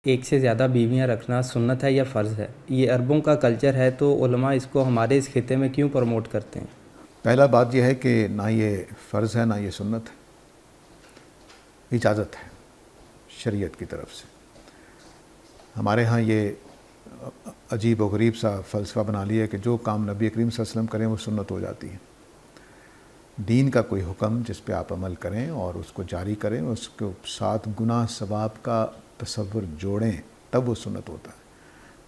ایک سے زیادہ بیویاں رکھنا سنت ہے یا فرض ہے؟ یہ عربوں کا کلچر ہے تو علماء اس کو ہمارے اس خطے میں کیوں پروموٹ کرتے ہیں؟ پہلا بات یہ ہے کہ نہ یہ فرض ہے نہ یہ سنت ہے، اجازت ہے شریعت کی طرف سے۔ ہمارے ہاں یہ عجیب و غریب سا فلسفہ بنا لیا ہے کہ جو کام نبی کریم صلی اللہ علیہ وسلم کریں وہ سنت ہو جاتی ہے۔ دین کا کوئی حکم جس پہ آپ عمل کریں اور اس کو جاری کریں، اس کے ساتھ گناہ ثواب کا تصور جوڑیں، تب وہ سنت ہوتا ہے۔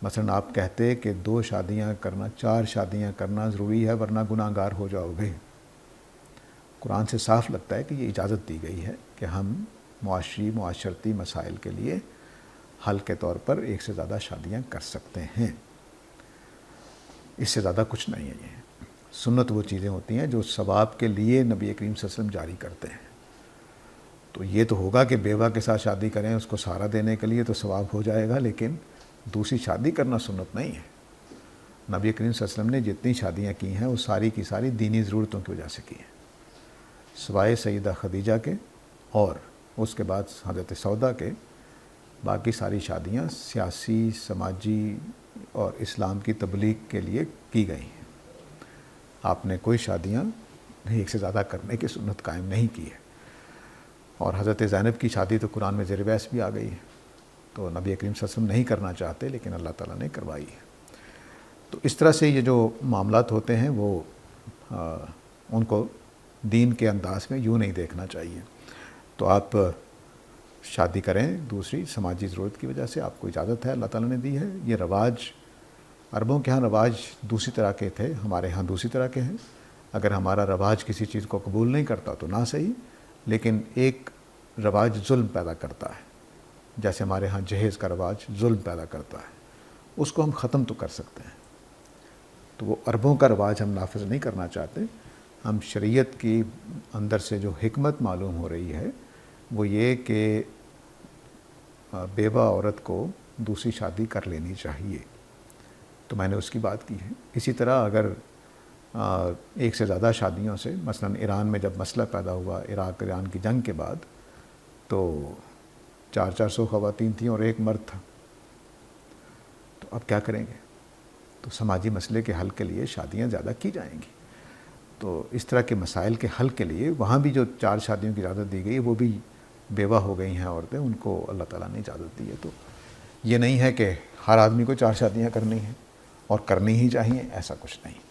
مثلا آپ کہتے کہ 2 شادیاں کرنا، 4 شادیاں کرنا ضروری ہے ورنہ گناہ گار ہو جاؤ گے۔ قرآن سے صاف لگتا ہے کہ یہ اجازت دی گئی ہے کہ ہم معاشرتی مسائل کے لیے حل کے طور پر 1 سے زیادہ شادیاں کر سکتے ہیں۔ اس سے زیادہ کچھ نہیں ہے۔ یہ سنت وہ چیزیں ہوتی ہیں جو ثواب کے لیے نبی کریم صلی اللہ علیہ وسلم جاری کرتے ہیں۔ تو یہ تو ہوگا کہ بیوہ کے ساتھ شادی کریں، اس کو سہارا دینے کے لیے تو ثواب ہو جائے گا، لیکن دوسری شادی کرنا سنت نہیں ہے۔ نبی کریم صلی اللہ علیہ وسلم نے جتنی شادیاں کی ہیں وہ ساری کی ساری دینی ضرورتوں کی وجہ سے کی ہیں، سوائے سیدہ خدیجہ کے اور اس کے بعد حضرت سودا کے۔ باقی ساری شادیاں سیاسی، سماجی اور اسلام کی تبلیغ کے لیے کی گئی ہیں۔ آپ نے کوئی شادیاں 1 سے زیادہ کرنے کی سنت قائم نہیں کی ہے۔ اور حضرت زینب کی شادی تو قرآن میں زیر بحث بھی آ گئی ہے، تو نبی کریم صلی اللہ علیہ وسلم نہیں کرنا چاہتے لیکن اللہ تعالیٰ نے کروائی ہے۔ تو اس طرح سے یہ جو معاملات ہوتے ہیں وہ ان کو دین کے انداز میں یوں نہیں دیکھنا چاہیے۔ تو آپ شادی کریں دوسری سماجی ضرورت کی وجہ سے، آپ کو اجازت ہے، اللہ تعالیٰ نے دی ہے۔ یہ رواج عربوں کے ہاں رواج دوسری طرح کے تھے، ہمارے ہاں دوسری طرح کے ہیں۔ اگر ہمارا رواج کسی چیز کو قبول نہیں کرتا تو نہ صحیح، لیکن ایک رواج ظلم پیدا کرتا ہے، جیسے ہمارے ہاں جہیز کا رواج ظلم پیدا کرتا ہے، اس کو ہم ختم تو کر سکتے ہیں۔ تو وہ عربوں کا رواج ہم نافذ نہیں کرنا چاہتے۔ ہم شریعت کی اندر سے جو حکمت معلوم ہو رہی ہے وہ یہ کہ بیوہ عورت کو دوسری شادی کر لینی چاہیے، تو میں نے اس کی بات کی ہے۔ اسی طرح اگر 1 سے زیادہ شادیوں سے، مثلا ایران میں جب مسئلہ پیدا ہوا عراق ایران کی جنگ کے بعد، تو 400 خواتین تھیں اور 1 مرد تھا، تو اب کیا کریں گے؟ تو سماجی مسئلے کے حل کے لیے شادیاں زیادہ کی جائیں گی۔ تو اس طرح کے مسائل کے حل کے لیے وہاں بھی جو 4 شادیوں کی اجازت دی گئی ہے وہ بھی بیوہ ہو گئی ہیں عورتیں، ان کو اللہ تعالیٰ نے اجازت دی ہے۔ تو یہ نہیں ہے کہ ہر آدمی کو 4 شادیاں کرنی ہیں اور کرنی ہی چاہیے، ایسا کچھ نہیں۔